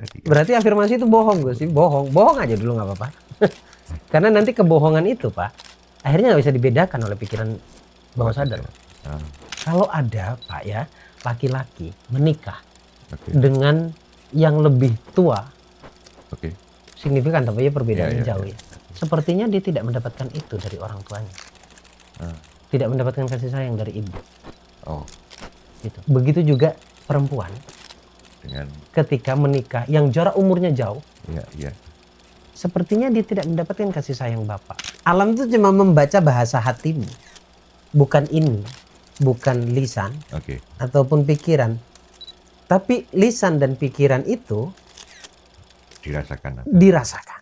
tadi kan. Berarti afirmasi itu bohong Gus, bohong aja dulu nggak apa-apa. Karena nanti kebohongan itu Pak, akhirnya nggak bisa dibedakan oleh pikiran bawah sadar. Ah, Kalau ada Pak ya, laki-laki menikah oke. dengan yang lebih tua, Oke. signifikan tapi ya perbedaannya Iya, jauh iya. ya. Sepertinya dia tidak mendapatkan itu dari orang tuanya. Ah, Tidak mendapatkan kasih sayang dari ibu. oh, Gitu. Begitu juga perempuan dengan ketika menikah yang jarak umurnya jauh, iya. sepertinya dia tidak mendapatkan kasih sayang bapak. Alam itu cuma membaca bahasa hatimu. Bukan ini, bukan lisan Oke. ataupun pikiran. Tapi lisan dan pikiran itu Dirasakan. dirasakan.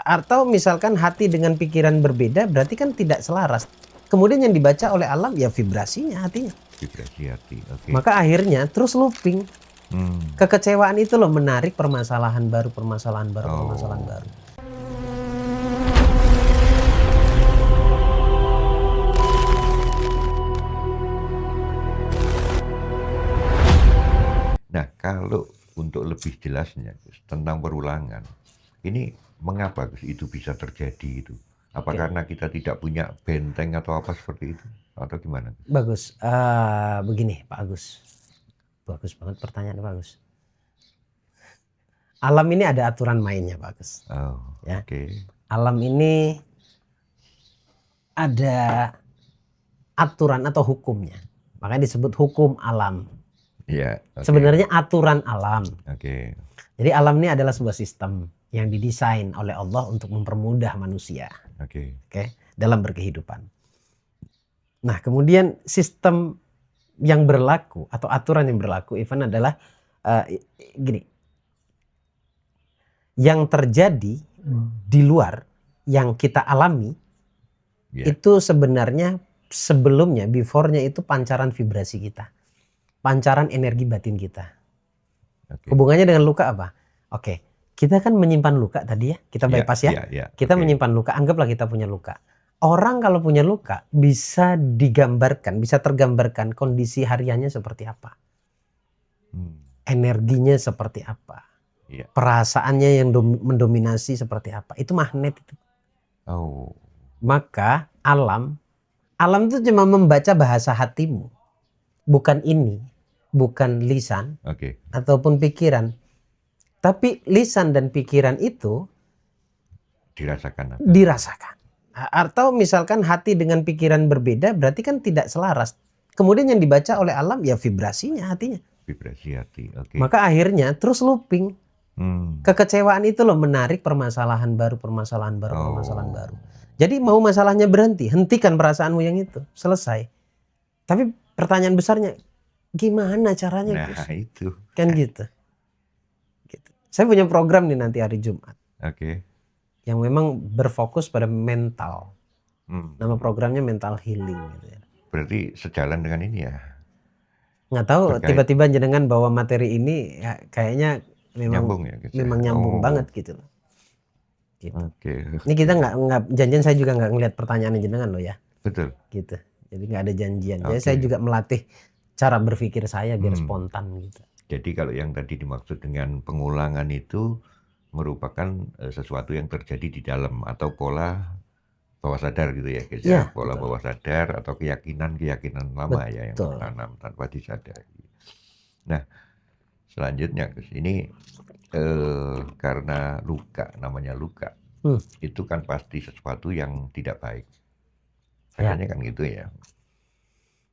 Atau misalkan hati dengan pikiran berbeda berarti kan tidak selaras. Kemudian yang dibaca oleh alam ya vibrasinya hatinya. Vibrasi hati. Oke. Maka akhirnya terus looping. Hmm. Kekecewaan itu loh menarik permasalahan baru, permasalahan baru, Oh. permasalahan baru. Nah, kalau untuk lebih jelasnya Gus, tentang perulangan, ini mengapa Gus, itu bisa terjadi itu? Apa Oke. karena kita tidak punya benteng atau apa seperti itu? Atau gimana? Bagus. Begini Pak Agus. Bagus banget pertanyaannya Pak Agus. Alam ini ada aturan mainnya Pak Agus. Oh, Ya. oke. Alam ini ada aturan atau hukumnya. Makanya disebut hukum alam. Iya. Oke. Sebenarnya aturan alam. Oke. Jadi alam ini adalah sebuah sistem yang didesain oleh Allah untuk mempermudah manusia, Oke. dalam berkehidupan. Nah, kemudian sistem yang berlaku atau aturan yang berlaku, Ivan, adalah gini. Yang terjadi di luar yang kita alami Iya. itu sebenarnya sebelumnya, before-nya itu pancaran vibrasi kita. Pancaran energi batin kita. Oke. Hubungannya dengan luka apa? Oke, kita kan menyimpan luka tadi ya, kita bypass ya. Iya. Kita Oke. menyimpan luka, anggaplah kita punya luka. Orang kalau punya luka bisa digambarkan, bisa tergambarkan kondisi hariannya seperti apa. Energinya seperti apa. Iya. Perasaannya yang mendominasi seperti apa. Itu magnet itu. Oh. Maka alam itu cuma membaca bahasa hatimu. Bukan ini, bukan lisan Oke. ataupun pikiran. Tapi lisan dan pikiran itu Dirasakan. dirasakan. Atau misalkan hati dengan pikiran berbeda berarti kan tidak selaras. Kemudian yang dibaca oleh alam ya vibrasinya hatinya. Vibrasi hati. Oke. Maka akhirnya terus looping. Hmm. Kekecewaan itu loh menarik permasalahan baru, permasalahan baru, Oh. permasalahan baru. Jadi mau masalahnya berhenti, hentikan perasaanmu yang itu, selesai. Tapi pertanyaan besarnya, gimana caranya? Nah, itu. Kan gitu. Saya punya program nih nanti hari Jumat. Oke. Yang memang berfokus pada mental. Nama Hmm. programnya mental healing gitu ya. Berarti sejalan dengan ini ya. Nggak tahu Terkait. tiba-tiba jenengan bawa materi ini ya, kayaknya memang Nyambung ya, gitu ya? memang nyambung Oh. banget gitu loh. Gitu. Oke. Ini kita nggak janjian, saya juga nggak ngeliat pertanyaan jenengan loh ya. Betul. Gitu. Jadi nggak ada janjian. Jadi Oke. saya juga melatih cara berpikir saya biar spontan gitu. Jadi kalau yang tadi dimaksud dengan pengulangan itu merupakan sesuatu yang terjadi di dalam atau pola bawah sadar gitu ya guys ya. Pola bawah sadar atau keyakinan lama ya yang tertanam tanpa disadari. Nah, selanjutnya Gus, ini karena luka, namanya luka, itu kan pasti sesuatu yang tidak baik. Biasanya kan gitu ya.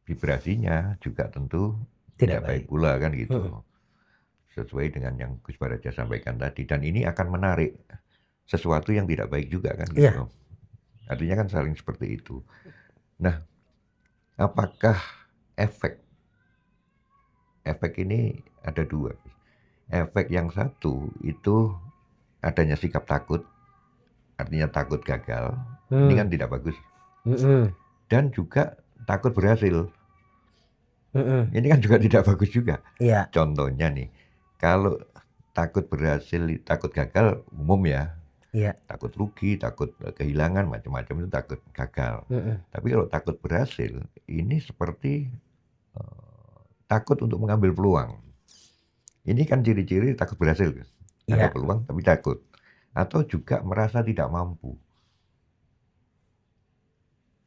Vibrasinya juga tentu tidak baik pula kan gitu. Sesuai dengan yang Gus Baraja sampaikan tadi. Dan ini akan menarik sesuatu yang tidak baik juga kan gitu. Artinya kan saling seperti itu. Nah, apakah efek ini ada dua. Efek yang satu itu adanya sikap takut. Artinya takut gagal. Ini kan tidak bagus. Dan juga takut berhasil. Ini kan juga tidak bagus juga. Contohnya nih, kalau takut berhasil, takut gagal umum ya. Takut rugi, takut kehilangan, macam-macam itu takut gagal. Tapi kalau takut berhasil, ini seperti takut untuk mengambil peluang. Ini kan ciri-ciri takut berhasil. Ada Iya. peluang tapi takut. Atau juga merasa tidak mampu.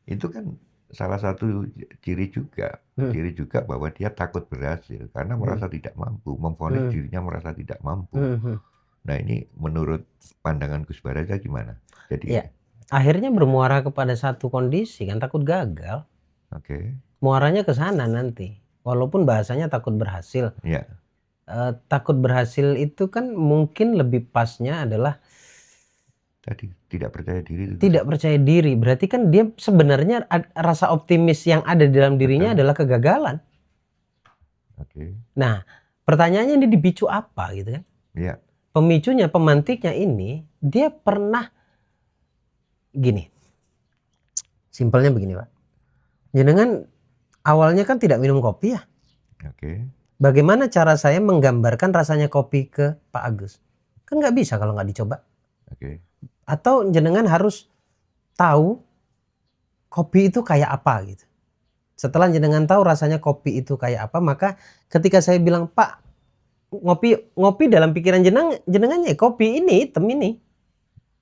Itu kan salah satu ciri juga. Hmm. Ciri juga bahwa dia takut berhasil karena Hmm. merasa tidak mampu, memvonis Hmm. dirinya merasa tidak mampu. Hmm. Nah ini menurut pandangan Gus Baraja gimana? Jadi, Ya, akhirnya bermuara kepada satu kondisi kan, takut gagal. oke, Muaranya ke sana nanti. Walaupun bahasanya takut berhasil. ya, Takut berhasil itu kan mungkin lebih pasnya adalah tadi tidak percaya diri itu. tidak percaya diri. Berarti kan dia sebenarnya rasa optimis yang ada di dalam dirinya Betul. adalah kegagalan. Oke, Nah, pertanyaannya ini dipicu apa gitu kan? ya, Pemicunya, pemantiknya ini, dia pernah gini. Simpelnya begini, Pak. Jenengan awalnya kan tidak minum kopi ya. oke, Bagaimana cara saya menggambarkan rasanya kopi ke Pak Agus? Kan nggak bisa kalau nggak dicoba. oke, Atau jenengan harus tahu kopi itu kayak apa gitu. Setelah jenengan tahu rasanya kopi itu kayak apa, maka ketika saya bilang, Pak, ngopi dalam pikiran jenengannya kopi ini hitam ini,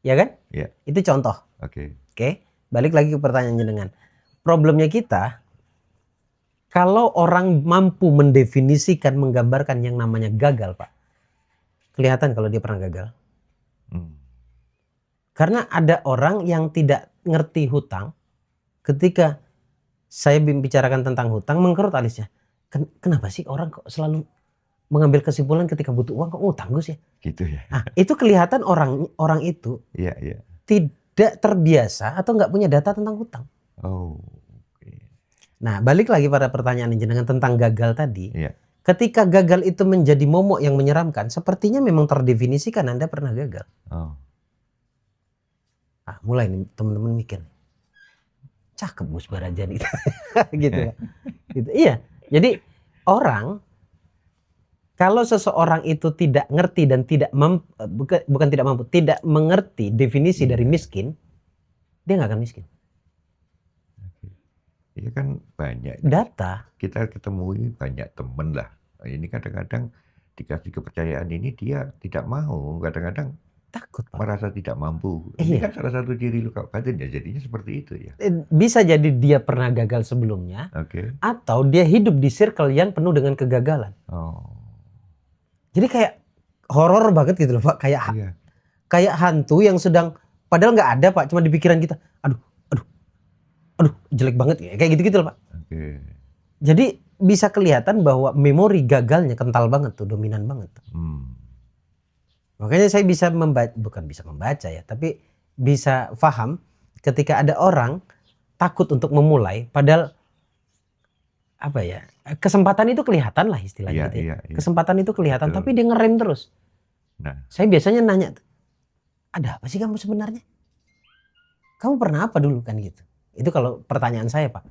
ya kan? ya, Itu contoh. oke, Oke, balik lagi ke pertanyaan jenengan. Problemnya kita, kalau orang mampu mendefinisikan, menggambarkan yang namanya gagal, Pak, kelihatan kalau dia pernah gagal. hmm, Karena ada orang yang tidak ngerti hutang, ketika saya bicarakan tentang hutang, mengkerut alisnya. Kenapa sih orang kok selalu mengambil kesimpulan ketika butuh uang kok utang Gus ya? gitu ya, Nah, itu kelihatan orang itu ya, ya, tidak terbiasa atau nggak punya data tentang hutang. oh, oke, Nah, balik lagi pada pertanyaan jenengan tentang gagal tadi. ya, Ketika gagal itu menjadi momok yang menyeramkan, sepertinya memang terdefinisikan Anda pernah gagal. oh, Nah, mulai nih teman-teman mikir. Cakep Gus Baraja nih. Gitu ya. Gitu. Iya. Jadi orang, kalau seseorang itu tidak ngerti dan bukan tidak mampu, tidak mengerti definisi dari miskin, dia nggak akan miskin. Iya kan banyak. Data. Kita ketemui banyak temen lah. Ini kadang-kadang dikasih kepercayaan ini dia tidak mau. Kadang-kadang Takut, Pak. merasa tidak mampu. Ini Iya. kan salah satu ciri luka batin ya. Jadinya seperti itu ya. Bisa jadi dia pernah gagal sebelumnya, Oke. atau dia hidup di circle yang penuh dengan kegagalan. Oh. Jadi kayak horor banget gitu loh Pak. Iya. Kayak hantu yang sedang, padahal nggak ada Pak, cuma di pikiran kita. Aduh, jelek banget ya. Kayak gitu-gitu loh Pak. Oke. Jadi bisa kelihatan bahwa memori gagalnya kental banget tuh, dominan banget tuh. Makanya saya bisa bukan bisa membaca ya, tapi bisa paham ketika ada orang takut untuk memulai, padahal apa ya, kesempatan itu kelihatan lah istilahnya gitu ya. Iya. Kesempatan itu kelihatan, Betul. tapi dia ngerem terus. Nah. Saya biasanya nanya, ada apa sih kamu sebenarnya? Kamu pernah apa dulu kan gitu. Itu kalau pertanyaan saya Pak.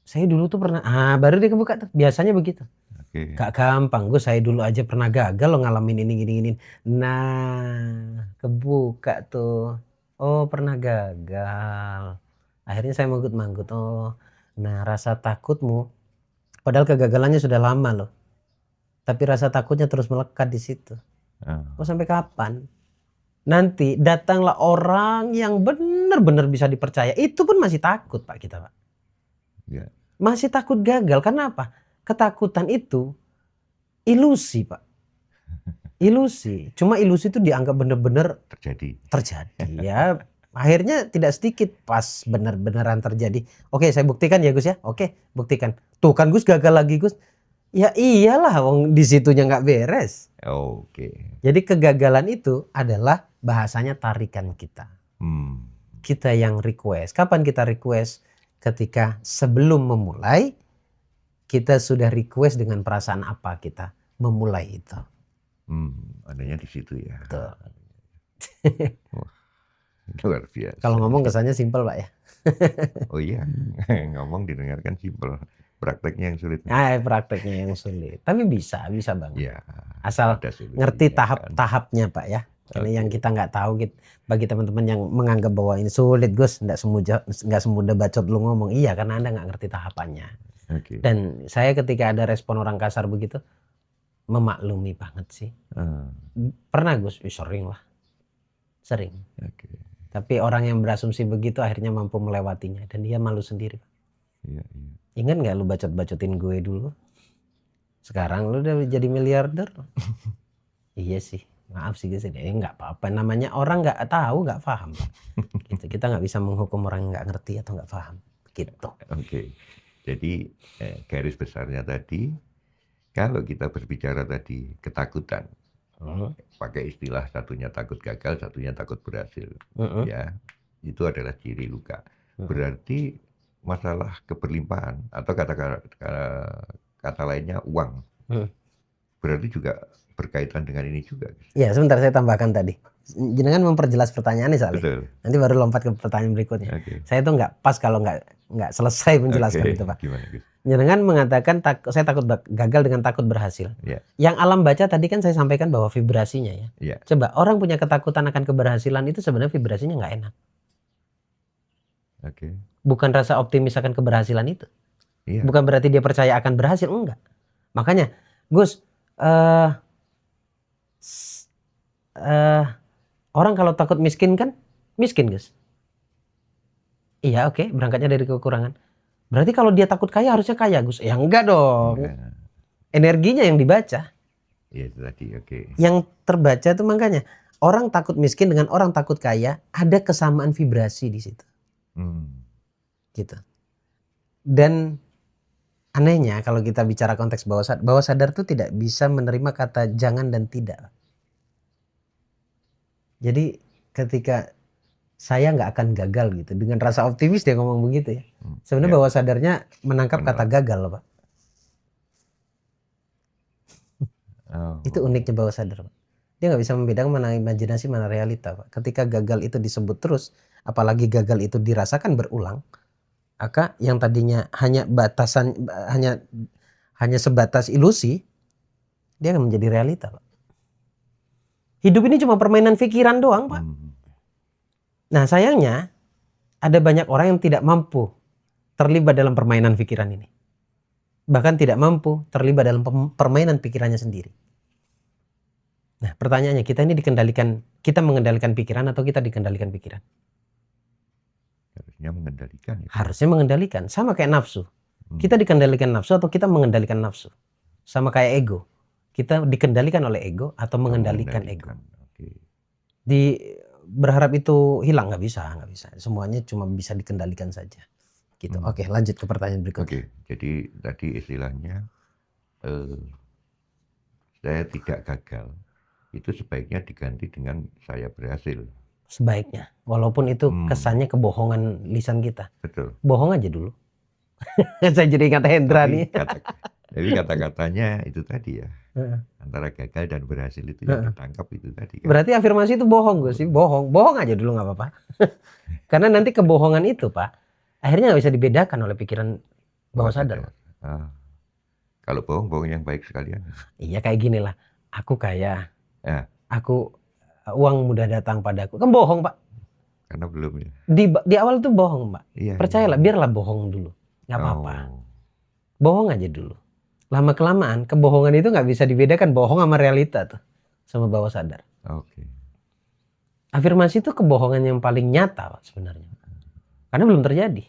Saya dulu tuh pernah, baru dia kebuka tuh. Biasanya begitu. Oke. Gak gampang, saya dulu aja pernah gagal loh ngalamin ini gini. Nah, kebuka tuh. Oh, pernah gagal. Akhirnya saya manggut-manggut. Oh, nah rasa takutmu, padahal kegagalannya sudah lama loh. Tapi rasa takutnya terus melekat di situ. Mau sampai kapan? Nanti datanglah orang yang benar-benar bisa dipercaya. Itu pun masih takut Pak kita Pak. Ya. Masih takut gagal. Karena apa? Ketakutan itu ilusi Pak. Ilusi. Cuma ilusi itu dianggap benar-benar terjadi ya. Akhirnya tidak sedikit pas benar-benaran terjadi. Oke, saya buktikan ya Gus ya. Oke, buktikan. Tuh kan Gus gagal lagi Gus. Ya iyalah, wong di situnya nggak beres. Oke. Jadi kegagalan itu adalah bahasanya tarikan kita. Kita yang request. Kapan kita request? Ketika sebelum memulai, kita sudah request dengan perasaan apa kita memulai itu. Adanya di situ ya. Betul. Wah, luar biasa. Kalau ngomong kesannya simpel Pak ya. Oh iya, ngomong didengarkan simpel. Prakteknya yang sulit. Prakteknya yang sulit. Tapi bisa banget. Ya, asal ngerti tahap-tahapnya Pak ya. Karena yang kita nggak tahu, bagi teman-teman yang menganggap bahwa ini sulit Gus, nggak semudah bacot lu ngomong. Iya, karena Anda nggak ngerti tahapannya. Okay. Dan saya ketika ada respon orang kasar begitu, memaklumi banget sih. Pernah Gus, sering lah. Sering. Oke. Tapi orang yang berasumsi begitu akhirnya mampu melewatinya dan dia malu sendiri. Iya, iya. Ingat nggak lu bacot-bacotin gue dulu? Sekarang lu udah jadi miliarder. Iya sih, maaf sih Gus. Nggak apa-apa. Namanya orang nggak tahu, nggak paham. Gitu. Kita nggak bisa menghukum orang yang nggak ngerti atau nggak paham. Gitu. Oke. Jadi garis besarnya tadi, kalau kita berbicara tadi ketakutan, pakai istilah satunya takut gagal, satunya takut berhasil, ya itu adalah ciri luka. Berarti masalah keberlimpahan atau kata lainnya uang, berarti juga berkaitan dengan ini juga. Ya sebentar saya tambahkan tadi. Jenengan memperjelas pertanyaannya soalnya. Betul. Nanti baru lompat ke pertanyaan berikutnya. Okay. Saya tuh nggak pas kalau nggak selesai menjelaskan itu Pak. Gimana, Gus? Jenengan mengatakan saya takut gagal dengan takut berhasil. Yeah. Yang alam baca tadi kan saya sampaikan bahwa vibrasinya ya. Yeah. Coba orang punya ketakutan akan keberhasilan itu sebenarnya vibrasinya nggak enak. Okay. Bukan rasa optimis akan keberhasilan itu. Yeah. Bukan berarti dia percaya akan berhasil, enggak. Makanya Gus, orang kalau takut miskin kan miskin Gus. Iya oke, berangkatnya dari kekurangan. Berarti kalau dia takut kaya harusnya kaya Gus. Ya enggak dong. Enggak. Energinya yang dibaca. Iya itu tadi, oke. Yang terbaca itu makanya orang takut miskin dengan orang takut kaya ada kesamaan vibrasi di situ. Gitu. Dan anehnya kalau kita bicara konteks bawah sadar itu tidak bisa menerima kata jangan dan tidak. Jadi ketika saya nggak akan gagal gitu, dengan rasa optimis dia ngomong begitu ya. Sebenarnya bawah sadarnya menangkap kata gagal loh Pak. Itu uniknya bawah sadar Pak. Dia nggak bisa membedakan mana imajinasi mana realita Pak. Ketika gagal itu disebut terus, apalagi gagal itu dirasakan berulang, maka yang tadinya hanya sebatas ilusi, dia akan menjadi realita Pak. Hidup ini cuma permainan pikiran doang Pak. Nah sayangnya ada banyak orang yang tidak mampu terlibat dalam permainan pikiran ini. Bahkan tidak mampu terlibat dalam permainan pikirannya sendiri. Nah pertanyaannya, kita mengendalikan pikiran atau kita dikendalikan pikiran? Harusnya mengendalikan. Ya. Harusnya mengendalikan, sama kayak nafsu. Kita dikendalikan nafsu atau kita mengendalikan nafsu? Sama kayak ego. Kita dikendalikan oleh ego atau mengendalikan ego? Okay. Berharap itu hilang, nggak bisa. Semuanya cuma bisa dikendalikan saja. Gitu. Oke, lanjut ke pertanyaan berikutnya. Oke, jadi tadi istilahnya saya tidak gagal. Itu sebaiknya diganti dengan saya berhasil. Sebaiknya, walaupun itu kesannya kebohongan lisan kita. Betul. Bohong aja dulu. Saya jadi ingat Hendra nih. Jadi kata-katanya itu tadi ya. Antara gagal dan berhasil itu yang ditangkap itu tadi. Kan? Berarti afirmasi itu bohong gue sih. Bohong aja dulu nggak apa-apa. Karena nanti kebohongan itu Pak, akhirnya nggak bisa dibedakan oleh pikiran bawah sadar. Kalau bohong yang baik sekalian. Iya kayak gini lah. Aku kaya. Aku uang mudah datang padaku. Kan bohong Pak. Karena belum ya. Di awal itu bohong Pak. Iya, percayalah, biarlah bohong dulu. Nggak apa-apa. Bohong aja dulu. Lama kelamaan kebohongan itu nggak bisa dibedakan bohong sama realita tuh, sama bawah sadar. Oke. Afirmasi itu kebohongan yang paling nyata Pak sebenarnya, karena belum terjadi.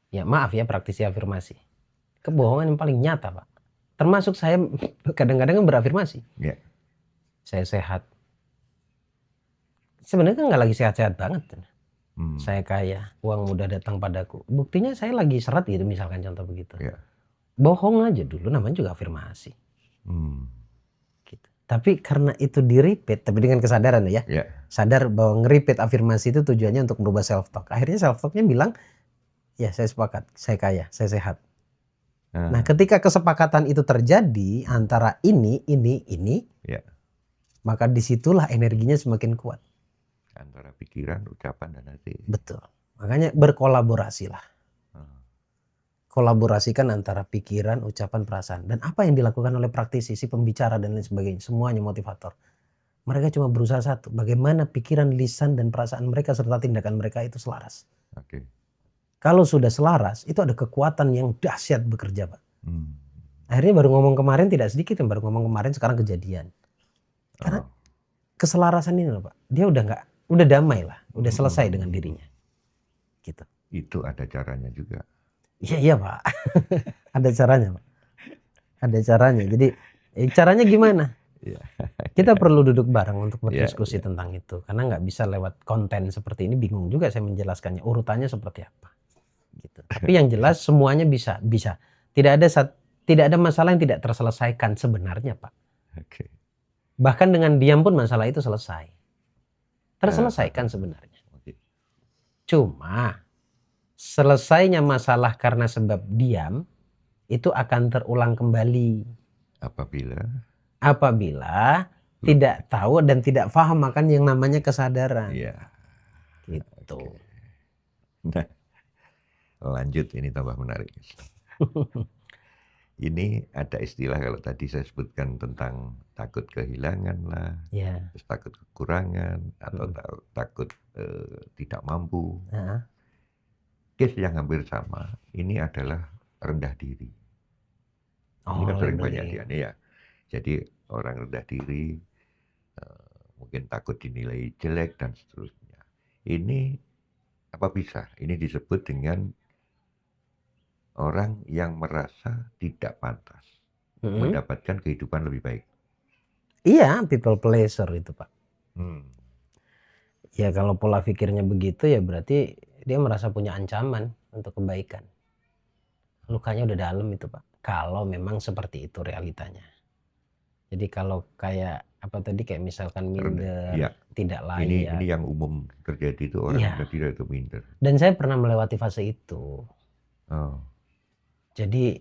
Ya maaf ya praktisi afirmasi, kebohongan yang paling nyata Pak. Termasuk saya kadang-kadang berafirmasi. Yeah. Saya sehat. Sebenarnya kan nggak lagi sehat-sehat banget. Saya kaya, uang mudah datang padaku. Buktinya saya lagi seret gitu misalkan contoh begitu. Yeah. Bohong aja dulu, namanya juga afirmasi. Gitu. Tapi karena itu di-repeat, tapi dengan kesadaran ya. Yeah. Sadar bahwa nge-repeat afirmasi itu tujuannya untuk merubah self-talk. Akhirnya self-talknya bilang, ya saya sepakat, saya kaya, saya sehat. Nah ketika kesepakatan itu terjadi antara ini, yeah. Maka disitulah energinya semakin kuat. Antara pikiran, ucapan, dan hati. Betul. Makanya berkolaborasilah. Kolaborasikan antara pikiran, ucapan, perasaan. Dan apa yang dilakukan oleh praktisi, si pembicara dan lain sebagainya. Semuanya motivator. Mereka cuma berusaha satu. Bagaimana pikiran, lisan, dan perasaan mereka serta tindakan mereka itu selaras. Okay. Kalau sudah selaras, itu ada kekuatan yang dahsyat bekerja Pak. Akhirnya baru ngomong kemarin tidak sedikit yang baru ngomong kemarin sekarang kejadian. Karena Oh. keselarasan ini loh Pak, dia udah damai lah, udah selesai dengan dirinya. Gitu. Itu ada caranya juga. Iya Pak, ada caranya Pak. Ada caranya. Jadi caranya gimana? Iya. Kita perlu duduk bareng untuk Iya, berdiskusi iya. tentang itu. Karena nggak bisa lewat konten seperti ini, bingung juga saya menjelaskannya. Urutannya seperti apa. Gitu. Tapi yang jelas semuanya bisa. Tidak ada masalah yang tidak terselesaikan sebenarnya Pak. Oke. Bahkan dengan diam pun masalah itu selesai. Terselesaikan sebenarnya. Oke. Cuma selesainya masalah karena sebab diam itu akan terulang kembali apabila tidak tahu dan tidak paham akan yang namanya kesadaran. Iya. Gitu. Oke. Nah, lanjut ini tambah menarik. Ini ada istilah kalau tadi saya sebutkan tentang takut kehilangan lah, Ya. terus takut kekurangan atau takut tidak mampu. Case yang hampir sama ini adalah rendah diri. Ini kan sering banyak ya. Jadi orang rendah diri mungkin takut dinilai jelek dan seterusnya. Ini apa bisa? Ini disebut dengan orang yang merasa tidak pantas mendapatkan kehidupan lebih baik. Iya, people pleaser itu Pak. Hmm. Ya kalau pola pikirnya begitu ya berarti dia merasa punya ancaman untuk kebaikan. Lukanya udah dalam itu Pak. Kalau memang seperti itu realitanya. Jadi kalau kayak apa tadi kayak misalkan minder, Ya. tidak layak. Ini yang umum terjadi itu orang Iya. tidak itu minder. Dan saya pernah melewati fase itu. Oh. Jadi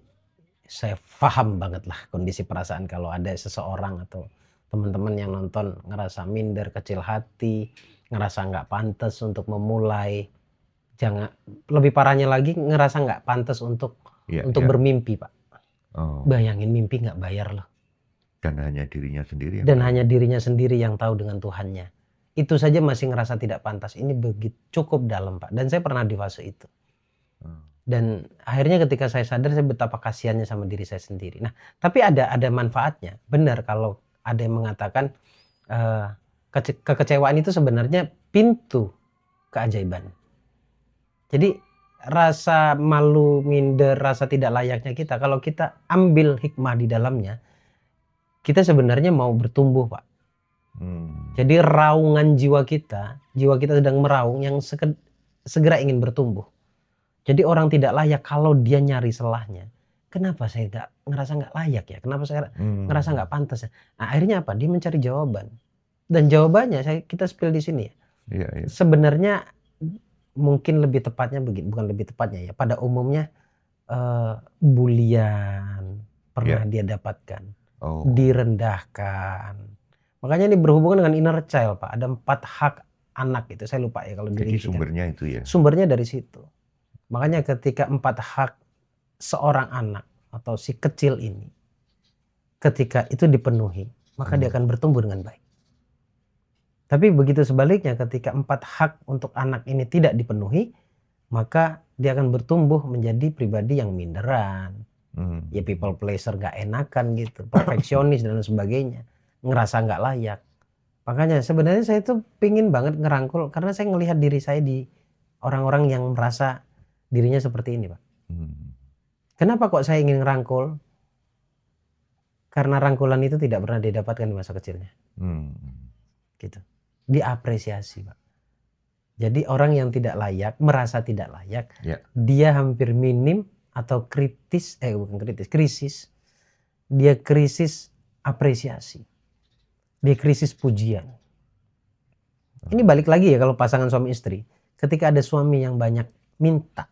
saya paham banget lah kondisi perasaan kalau ada seseorang atau teman-teman yang nonton ngerasa minder, kecil hati, ngerasa nggak pantas untuk memulai. Jangan lebih parahnya lagi ngerasa nggak pantas untuk bermimpi Pak. Oh. Bayangin mimpi nggak bayar loh. Dan hanya dirinya sendiri. Hanya dirinya sendiri yang tahu dengan Tuhannya. Itu saja masih ngerasa tidak pantas. Ini begitu cukup dalam Pak. Dan saya pernah di fase itu. Dan akhirnya ketika saya sadar saya betapa kasihannya sama diri saya sendiri. Nah, tapi ada manfaatnya. Benar kalau ada yang mengatakan kekecewaan itu sebenarnya pintu keajaiban. Jadi rasa malu, minder, rasa tidak layaknya kita, kalau kita ambil hikmah di dalamnya, kita sebenarnya mau bertumbuh Pak. Jadi raungan jiwa kita sedang meraung yang segera ingin bertumbuh. Jadi orang tidak layak kalau dia nyari selahnya. Kenapa saya ngerasa nggak layak ya? Kenapa saya ngerasa nggak pantas ya? Nah, akhirnya apa? Dia mencari jawaban. Dan jawabannya kita spill di sini ya. Iya. Sebenarnya mungkin lebih tepatnya bukan lebih tepatnya ya. Pada umumnya bulian pernah dia dapatkan, direndahkan. Makanya ini berhubungan dengan inner child Pak. Ada 4 hak anak itu. Saya lupa ya kalau Jadi sumbernya itu ya. Sumbernya dari situ. Makanya ketika 4 hak seorang anak atau si kecil ini, ketika itu dipenuhi, maka dia akan bertumbuh dengan baik. Tapi begitu sebaliknya ketika 4 hak untuk anak ini tidak dipenuhi, maka dia akan bertumbuh menjadi pribadi yang minderan. Ya people pleaser, gak enakan gitu, perfeksionis dan sebagainya, ngerasa gak layak. Makanya sebenarnya saya tuh pingin banget ngerangkul karena saya ngelihat diri saya di orang-orang yang merasa dirinya seperti ini Pak. Kenapa kok saya ingin ngerangkul? Karena rangkulan itu tidak pernah didapatkan di masa kecilnya. Gitu. Diapresiasi Pak. Jadi orang yang tidak layak, merasa tidak layak, dia hampir minim atau krisis. Dia krisis apresiasi. Dia krisis pujian. Ini balik lagi ya kalau pasangan suami istri. Ketika ada suami yang banyak minta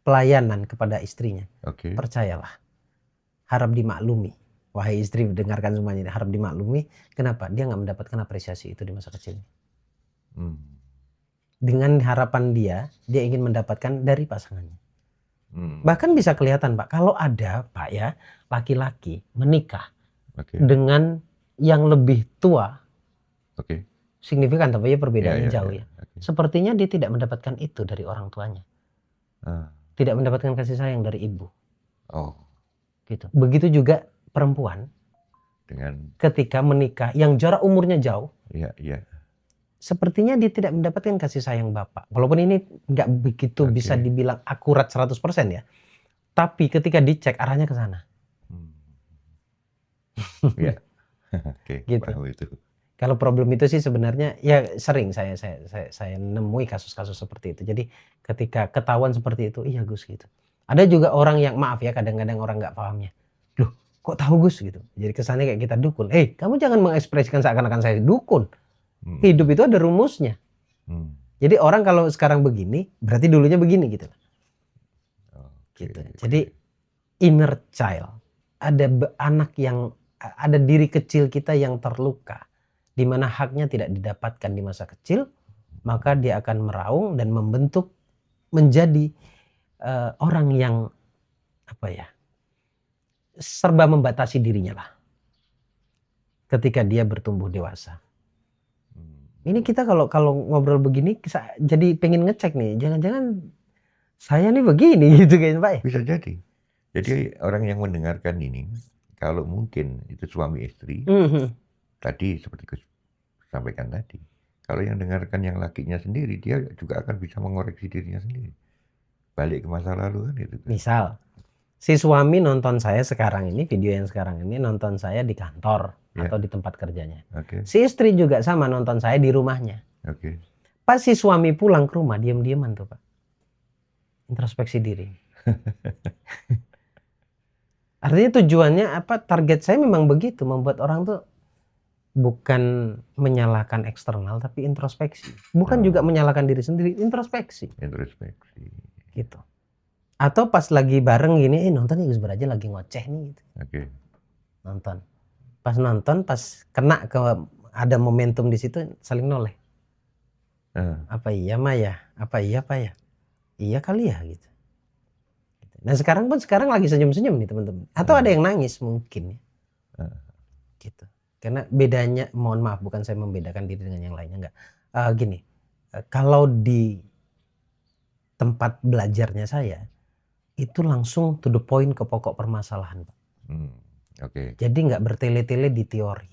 pelayanan kepada istrinya, percayalah, harap dimaklumi. Wahai istri, dengarkan semuanya, harap dimaklumi. Kenapa? Dia nggak mendapatkan apresiasi itu di masa kecilnya. Dengan harapan dia ingin mendapatkan dari pasangannya. Bahkan bisa kelihatan Pak, kalau ada Pak ya, laki-laki menikah dengan yang lebih tua, signifikan tapi ya perbedaannya jauh ya. Sepertinya dia tidak mendapatkan itu dari orang tuanya. Tidak mendapatkan kasih sayang dari ibu. Gitu. Begitu juga perempuan Dengan ketika menikah yang jarak umurnya jauh, iya, sepertinya dia tidak mendapatkan kasih sayang bapak. Walaupun ini nggak begitu bisa Oke. dibilang akurat 100% ya. Tapi ketika dicek arahnya ke sana. Hmm. Iya. Oke, Gitu. paham itu. Kalau problem itu sih sebenarnya ya sering saya nemui kasus-kasus seperti itu. Jadi ketika ketahuan seperti itu, iya Gus gitu. Ada juga orang yang maaf ya kadang-kadang orang nggak pahamnya. Loh kok tahu Gus gitu. Jadi kesannya kayak kita dukun. Kamu jangan mengekspresikan seakan-akan saya dukun. Hmm. Hidup itu ada rumusnya. Hmm. Jadi orang kalau sekarang begini, berarti dulunya begini gitu. Oke. Gitu. Jadi inner child, anak yang ada diri kecil kita yang terluka, di mana haknya tidak didapatkan di masa kecil, maka dia akan meraung dan membentuk menjadi orang yang apa ya, serba membatasi dirinya lah. Ketika dia bertumbuh dewasa. Ini kita kalau ngobrol begini jadi pengen ngecek nih, jangan-jangan saya nih begini gitu kayaknya Pak ya. Bisa jadi. Jadi orang yang mendengarkan ini, kalau mungkin itu suami istri, tadi seperti Gus sampaikan tadi, kalau yang dengarkan yang lakinya sendiri, dia juga akan bisa mengoreksi dirinya sendiri. Balik ke masa lalu kan gitu. Misal, si suami nonton saya sekarang ini, video yang sekarang ini nonton saya di kantor atau di tempat kerjanya. Oke. Si istri juga sama nonton saya di rumahnya. Oke. Pas si suami pulang ke rumah, diam-diaman tuh Pak. Introspeksi diri. Artinya tujuannya apa? Target saya memang begitu, membuat orang tuh bukan menyalahkan eksternal tapi introspeksi. Bukan juga menyalahkan diri sendiri, introspeksi. Introspeksi. Gitu. Atau pas lagi bareng gini, nonton nih Gus Beraja lagi ngoceh nih gitu. Oke. Nonton. Pas nonton, pas kena ke ada momentum di situ saling noleh. Apa iya mah ya? Apa iya Pak ya? Iya kali ya gitu. Nah sekarang lagi senyum-senyum nih teman-teman. Atau ada yang nangis mungkin ya. Gitu. Karena bedanya, mohon maaf bukan saya membedakan diri dengan yang lainnya, enggak. Gini, kalau di tempat belajarnya saya, itu langsung to the point ke pokok permasalahan Pak. Oke. Jadi nggak bertele-tele di teori.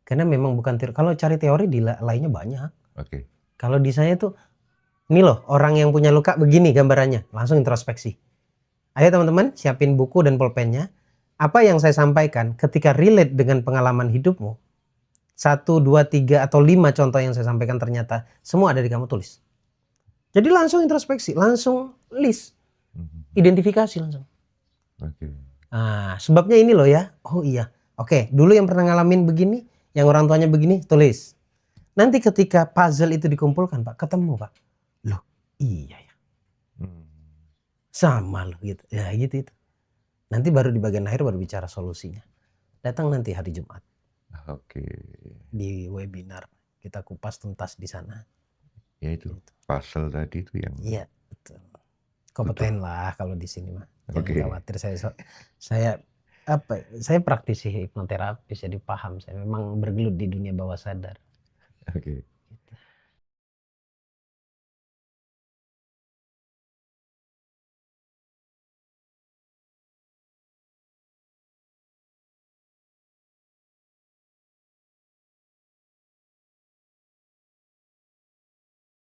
Karena memang bukan teori. Kalau cari teori di lainnya banyak. Oke. Kalau di saya tuh, ini loh orang yang punya luka begini gambarannya. Langsung introspeksi. Ayo teman-teman siapin buku dan pulpennya. Apa yang saya sampaikan ketika relate dengan pengalaman hidupmu. 1, 2, 3 atau 5 contoh yang saya sampaikan ternyata semua ada di kamu, tulis. Jadi langsung introspeksi, langsung list. Identifikasi langsung. Oke. Nah, sebabnya ini loh ya. Oh iya. Oke, dulu yang pernah ngalamin begini, yang orang tuanya begini, tulis. Nanti ketika puzzle itu dikumpulkan, Pak, ketemu, Pak. Loh, iya ya. Sama loh gitu. Ya gitu itu. Nanti baru di bagian akhir baru bicara solusinya. Datang nanti hari Jumat. Oke. Di webinar kita kupas tuntas di sana. Ya itu puzzle tadi itu yang. Iya, betul. Kompeten lah kalau di sini mah. Jangan khawatir, saya praktisi hipnoterapis, jadi paham. Saya memang bergelut di dunia bawah sadar. Oke.